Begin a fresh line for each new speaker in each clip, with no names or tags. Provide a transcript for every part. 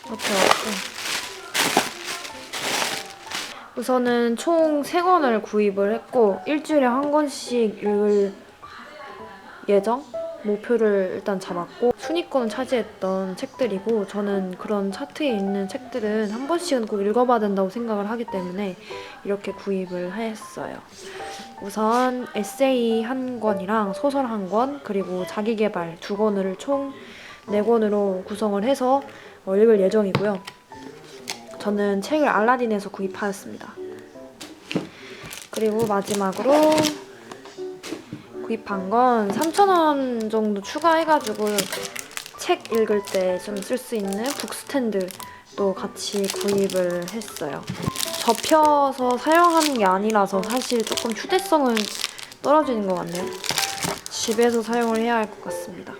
이렇게 왔고 우선은 총 3권을 구입을 했고 일주일에 한 권씩 읽을 예정? 목표를 일단 잡았고 순위권을 차지했던 책들이고 저는 그런 차트에 있는 책들은 한 번씩은 꼭 읽어봐야 된다고 생각을 하기 때문에 이렇게 구입을 했어요. 우선 에세이 1권이랑 소설 1권 그리고 자기계발 2권을 총 4권으로 구성을 해서 읽을 예정이고요. 저는 책을 알라딘에서 구입하였습니다. 그리고 마지막으로 구입한 건 3,000원 정도 추가해가지고 책 읽을 때 좀 쓸 수 있는 북스탠드도 같이 구입을 했어요. 접혀서 사용하는 게 아니라서 사실 조금 휴대성은 떨어지는 것 같네요. 집에서 사용을 해야 할 것 같습니다.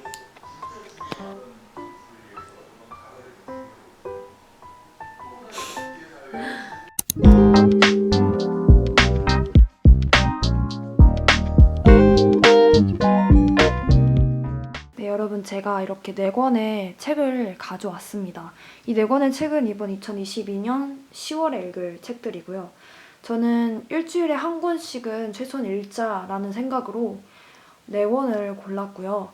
네, 여러분 제가 이렇게 4권의 책을 가져왔습니다. 이 4권의 책은 이번 2022년 10월에 읽을 책들이고요. 저는 일주일에 한 권씩은 최소한 읽자라는 생각으로 4권을 골랐고요.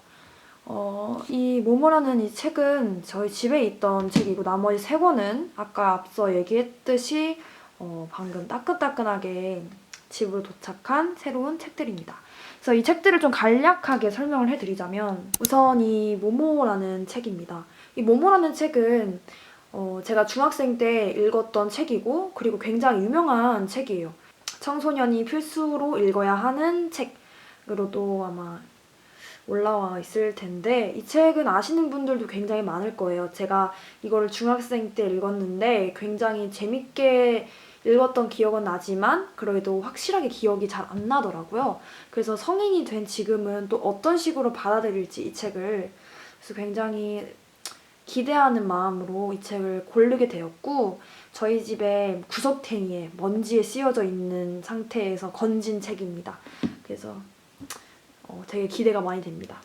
이 모모라는 이 책은 저희 집에 있던 책이고 나머지 3권은 아까 앞서 얘기했듯이 방금 따끈따끈하게 집으로 도착한 새로운 책들입니다. 그래서 이 책들을 좀 간략하게 설명을 해드리자면 우선 이 모모라는 책입니다. 이 모모라는 책은 제가 중학생 때 읽었던 책이고 그리고 굉장히 유명한 책이에요. 청소년이 필수로 읽어야 하는 책으로도 아마 올라와 있을 텐데 이 책은 아시는 분들도 굉장히 많을 거예요. 제가 이거를 중학생 때 읽었는데 굉장히 재밌게 읽었던 기억은 나지만 그래도 확실하게 기억이 잘 안 나더라고요. 그래서 성인이 된 지금은 또 어떤 식으로 받아들일지 이 책을 그래서 굉장히 기대하는 마음으로 이 책을 고르게 되었고 저희 집에 구석탱이에 먼지에 씌워져 있는 상태에서 건진 책입니다. 그래서 되게 기대가 많이 됩니다.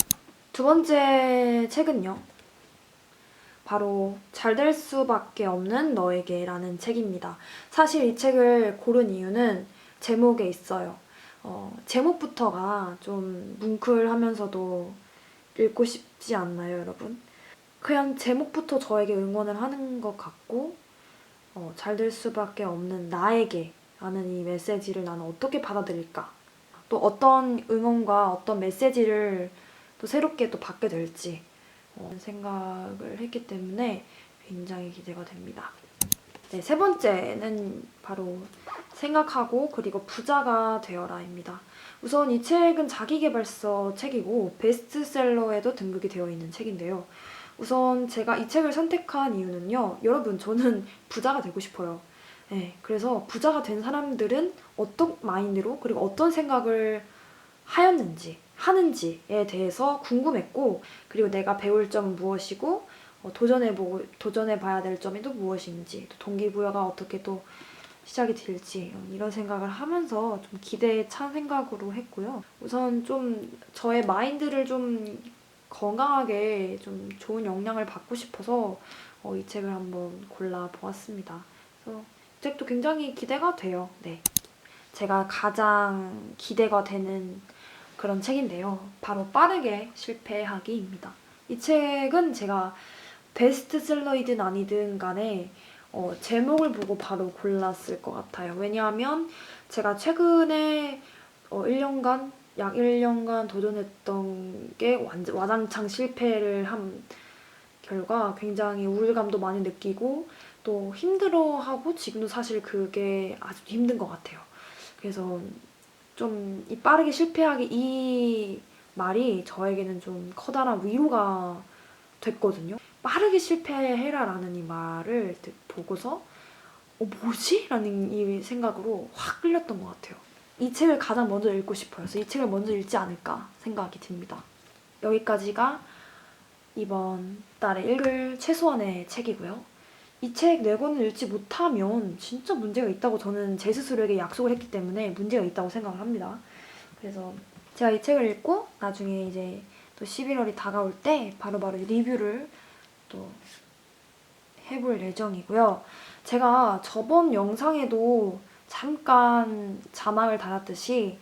두 번째 책은요. 바로 잘 될 수밖에 없는 너에게 라는 책입니다. 사실 이 책을 고른 이유는 제목에 있어요. 제목부터가 좀 뭉클하면서도 읽고 싶지 않나요, 여러분? 그냥 제목부터 저에게 응원을 하는 것 같고 잘 될 수밖에 없는 나에게 라는 이 메시지를 나는 어떻게 받아들일까? 또 어떤 응원과 어떤 메시지를 또 새롭게 또 받게 될지 생각을 했기 때문에 굉장히 기대가 됩니다. 네, 세 번째는 바로 생각하고 그리고 부자가 되어라입니다. 우선 이 책은 자기계발서 책이고 베스트셀러에도 등극이 되어 있는 책인데요. 우선 제가 이 책을 선택한 이유는요. 여러분 저는 부자가 되고 싶어요. 네, 그래서 부자가 된 사람들은 어떤 마인드로 그리고 어떤 생각을 하는지에 대해서 궁금했고 그리고 내가 배울 점은 무엇이고 도전해봐야 될 점이 또 무엇인지 또 동기부여가 어떻게 또 시작이 될지 이런 생각을 하면서 좀 기대에 찬 생각으로 했고요. 우선 좀 저의 마인드를 좀 건강하게 좀 좋은 영향을 받고 싶어서 이 책을 한번 골라보았습니다. 그래서 이 책도 굉장히 기대가 돼요. 네. 제가 가장 기대가 되는 그런 책인데요. 바로 빠르게 실패하기입니다. 이 책은 제가 베스트셀러이든 아니든 간에 제목을 보고 바로 골랐을 것 같아요. 왜냐하면 제가 최근에 1년간 약 1년간 도전했던 게 와장창 실패를 한 결과 굉장히 우울감도 많이 느끼고 또 힘들어하고 지금도 사실 그게 아주 힘든 것 같아요. 그래서 좀 이 빠르게 실패하기 이 말이 저에게는 좀 커다란 위로가 됐거든요. 빠르게 실패해라 라는 이 말을 보고서 뭐지? 라는 이 생각으로 확 끌렸던 것 같아요. 이 책을 가장 먼저 읽고 싶어요. 그래서 이 책을 먼저 읽지 않을까 생각이 듭니다. 여기까지가 이번 달에 읽을 최소한의 책이고요. 이 책 4권을 읽지 못하면 진짜 문제가 있다고 저는 제 스스로에게 약속을 했기 때문에 문제가 있다고 생각을 합니다. 그래서 제가 이 책을 읽고 나중에 이제 또 11월이 다가올 때 바로바로 리뷰를 또 해볼 예정이고요. 제가 저번 영상에도 잠깐 자막을 달았듯이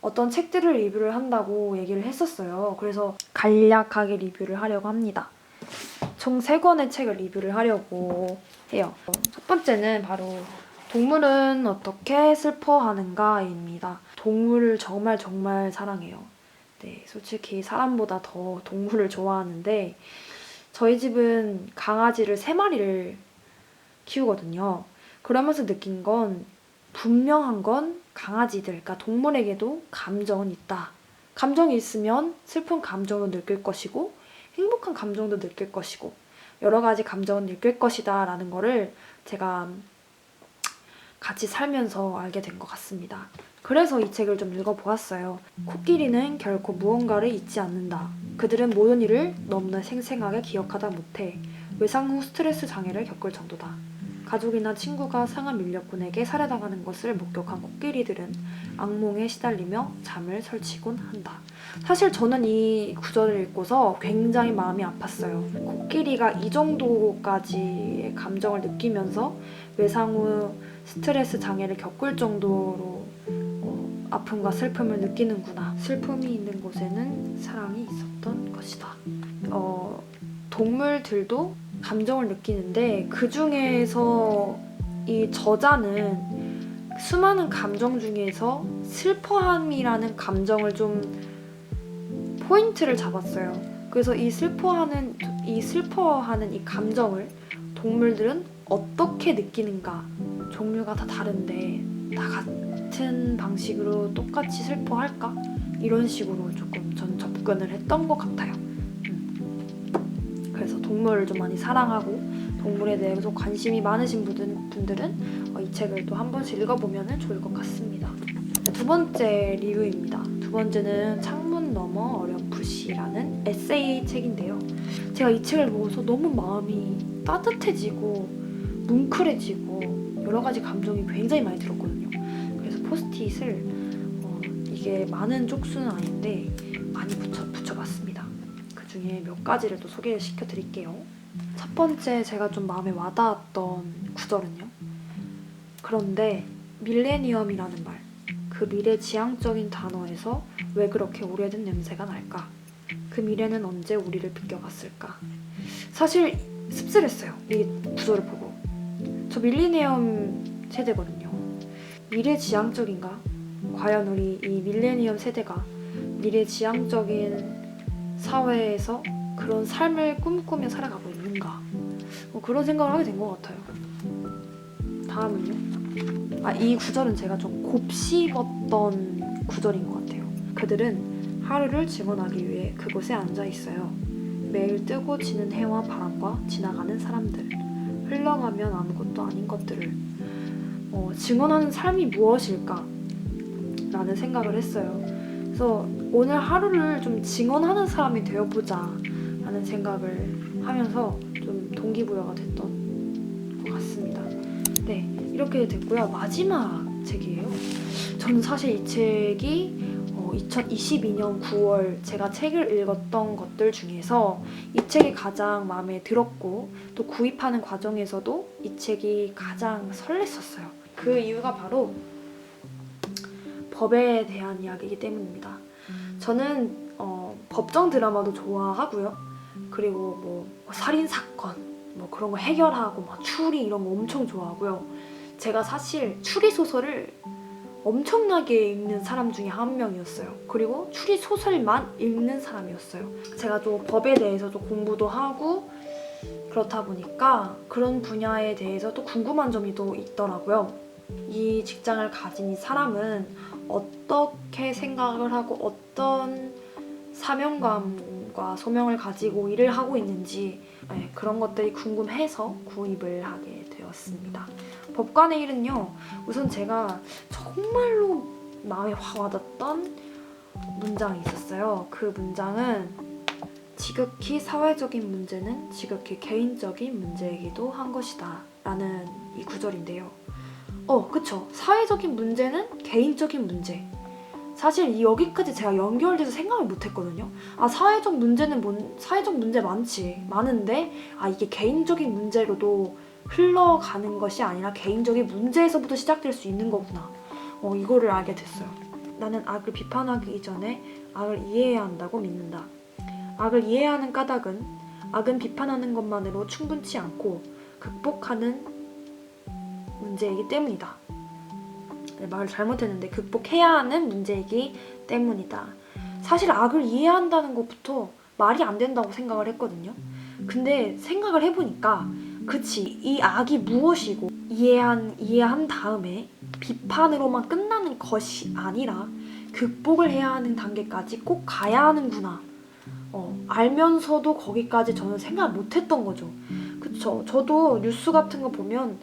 어떤 책들을 리뷰를 한다고 얘기를 했었어요. 그래서 간략하게 리뷰를 하려고 합니다. 총 3권의 책을 리뷰를 하려고 해요. 첫 번째는 바로 동물은 어떻게 슬퍼하는가입니다. 동물을 정말 사랑해요. 네, 솔직히 사람보다 더 동물을 좋아하는데 저희 집은 강아지를 3마리를 키우거든요. 그러면서 느낀 건 분명한 건 강아지들, 그러니까 동물에게도 감정은 있다. 감정이 있으면 슬픈 감정도 느낄 것이고 행복한 감정도 느낄 것이고 여러 가지 감정은 느낄 것이다 라는 거를 제가 같이 살면서 알게 된 것 같습니다. 그래서 이 책을 좀 읽어보았어요. 코끼리는 결코 무언가를 잊지 않는다. 그들은 모든 일을 너무나 생생하게 기억하다 못해 외상 후 스트레스 장애를 겪을 정도다. 가족이나 친구가 상한 인력군에게 살해당하는 것을 목격한 코끼리들은 악몽에 시달리며 잠을 설치곤 한다. 사실 저는 이 구절을 읽고서 굉장히 마음이 아팠어요. 코끼리가 이 정도까지의 감정을 느끼면서 외상 후 스트레스 장애를 겪을 정도로 아픔과 슬픔을 느끼는구나. 슬픔이 있는 곳에는 사랑이 있었던 것이다. 동물들도 감정을 느끼는데 그 중에서 이 저자는 수많은 감정 중에서 슬퍼함이라는 감정을 좀 포인트를 잡았어요. 그래서 이 슬퍼하는 이 감정을 동물들은 어떻게 느끼는가? 종류가 다 다른데 다 같은 방식으로 똑같이 슬퍼할까? 이런 식으로 조금 전 접근을 했던 것 같아요. 그래서 동물을 좀 많이 사랑하고 동물에 대해서 관심이 많으신 분들은 이 책을 또 한 번씩 읽어보면 좋을 것 같습니다. 두 번째 리뷰입니다. 두 번째는 창문 너머 어렴풋이라는 에세이 책인데요. 제가 이 책을 보고서 너무 마음이 따뜻해지고 뭉클해지고 여러 가지 감정이 굉장히 많이 들었거든요. 그래서 포스트잇을 이게 많은 쪽수는 아닌데 많이 붙여봤습니다. 그 중에 몇 가지를 또 소개시켜 드릴게요. 첫 번째 제가 좀 마음에 와닿았던 구절은요. 그런데 밀레니엄이라는 말, 그 미래지향적인 단어에서 왜 그렇게 오래된 냄새가 날까? 그 미래는 언제 우리를 비껴갔을까? 사실 씁쓸했어요. 이 구절을 보고. 저 밀레니엄 세대거든요. 미래지향적인가? 과연 우리 이 밀레니엄 세대가 미래지향적인 사회에서 그런 삶을 꿈꾸며 살아가고 있는가? 그런 생각을 하게 된 것 같아요. 다음은요. 이 구절은 제가 좀 곱씹었던 구절인 것 같아요. 그들은 하루를 증언하기 위해 그곳에 앉아 있어요. 매일 뜨고 지는 해와 바람과 지나가는 사람들, 흘러가면 아무것도 아닌 것들을 증언하는 삶이 무엇일까? 라는 생각을 했어요. 그래서 오늘 하루를 좀 증언하는 사람이 되어보자 라는 생각을 하면서 좀 동기부여가 됐던 것 같습니다. 네, 이렇게 됐고요. 마지막 책이에요. 저는 사실 이 책이 2022년 9월 제가 책을 읽었던 것들 중에서 이 책이 가장 마음에 들었고 또 구입하는 과정에서도 이 책이 가장 설렜었어요. 그 이유가 바로 법에 대한 이야기이기 때문입니다. 저는 법정 드라마도 좋아하고요. 그리고 뭐 살인사건 그런 거 해결하고 추리 이런 거 엄청 좋아하고요. 제가 사실 추리 소설을 엄청나게 읽는 사람 중에 한 명이었어요. 그리고 추리 소설만 읽는 사람이었어요. 제가 또 법에 대해서 좀 공부도 하고 그렇다 보니까 그런 분야에 대해서 또 궁금한 점이 또 있더라고요. 이 직장을 가진 이 사람은 어떻게 생각을 하고 어떤 사명감과 소명을 가지고 일을 하고 있는지 그런 것들이 궁금해서 구입을 하게 되었습니다. 법관의 일은요, 우선 제가 정말로 마음에 확 와닿던 문장이 있었어요. 그 문장은 지극히 사회적인 문제는 지극히 개인적인 문제이기도 한 것이다 라는 이 구절인데요. 그쵸. 사회적인 문제는 개인적인 문제. 사실 여기까지 제가 연결돼서 생각을 못했거든요. 아, 사회적 문제는 사회적 문제 많은데 이게 개인적인 문제로도 흘러가는 것이 아니라 개인적인 문제에서부터 시작될 수 있는 거구나. 이거를 알게 됐어요. 나는 악을 비판하기 이전에 악을 이해해야 한다고 믿는다. 악을 이해하는 까닭은 악은 비판하는 것만으로 충분치 않고 극복하는 문제이기 때문이다. 말을 잘못했는데 극복해야 하는 문제이기 때문이다. 사실 악을 이해한다는 것부터 말이 안 된다고 생각을 했거든요. 근데 생각을 해보니까 그치, 이 악이 무엇이고 이해한 다음에 비판으로만 끝나는 것이 아니라 극복을 해야 하는 단계까지 꼭 가야 하는구나. 알면서도 거기까지 저는 생각을 못했던 거죠. 그쵸. 저도 뉴스 같은 거 보면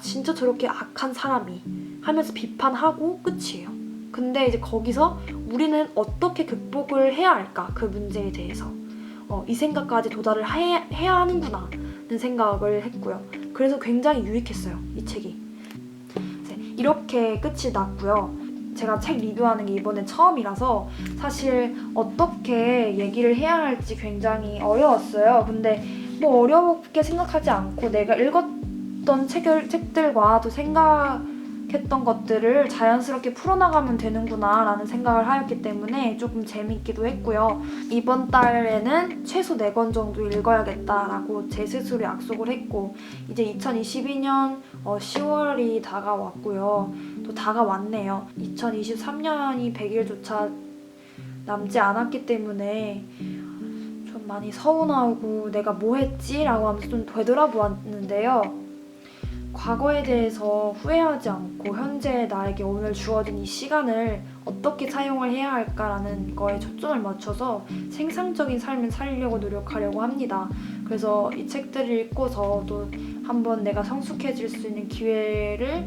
진짜 저렇게 악한 사람이 하면서 비판하고 끝이에요. 근데 이제 거기서 우리는 어떻게 극복을 해야 할까? 그 문제에 대해서 이 생각까지 도달을 해야 하는구나 는 생각을 했고요. 그래서 굉장히 유익했어요, 이 책이. 이렇게 끝이 났고요. 제가 책 리뷰하는 게 이번에 처음이라서 사실 어떻게 얘기를 해야 할지 굉장히 어려웠어요. 근데 뭐 어렵게 생각하지 않고 내가 읽었던 책들과 또 생각했던 것들을 자연스럽게 풀어나가면 되는구나 라는 생각을 하였기 때문에 조금 재밌기도 했고요. 이번 달에는 최소 4권 정도 읽어야겠다라고 제 스스로 약속을 했고, 이제 2022년 10월이 다가왔고요. 또 다가왔네요. 2023년이 100일조차 남지 않았기 때문에 좀 많이 서운하고 내가 뭐 했지? 라고 하면서 좀 되돌아보았는데요. 과거에 대해서 후회하지 않고 현재 나에게 오늘 주어진 이 시간을 어떻게 사용을 해야 할까라는 거에 초점을 맞춰서 생산적인 삶을 살려고 노력하려고 합니다. 그래서 이 책들을 읽고서도 한번 내가 성숙해질 수 있는 기회를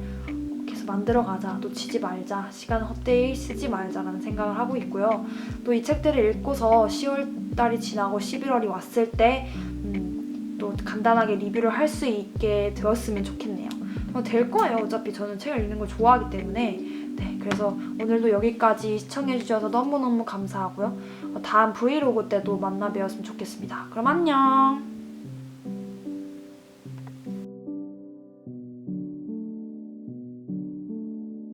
계속 만들어가자, 놓치지 말자, 시간을 헛되이 쓰지 말자라는 생각을 하고 있고요. 또 이 책들을 읽고서 10월달이 지나고 11월이 왔을 때 또 간단하게 리뷰를 할 수 있게 되었으면 좋겠네요. 될 거예요. 어차피 저는 책을 읽는 걸 좋아하기 때문에. 네, 그래서 오늘도 여기까지 시청해주셔서 너무너무 감사하고요. 다음 브이로그 때도 만나 뵈었으면 좋겠습니다. 그럼 안녕!